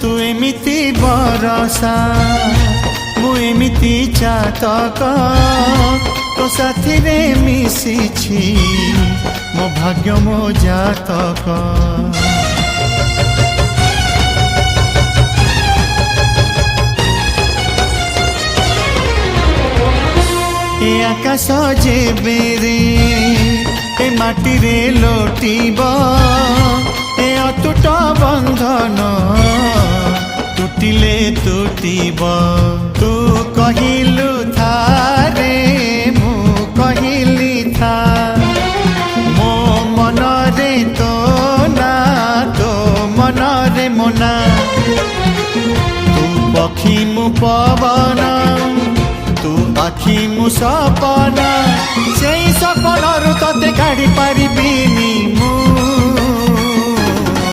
तू एमिति बरसा मु एमिति चातक तो साथी रे मिशिछि मो भाग्य मो जातक ए आकाश जेबे रे ए माटी रे लोटिब ए अतुट बंधन टूटिले टूटिब तू कहिलु थारे मु कहिली था मो मन रे तो मन रे मोना तू पक्षी मु पवन तू आखि मु सपना से सपन तते काढ़ी पारिबिनी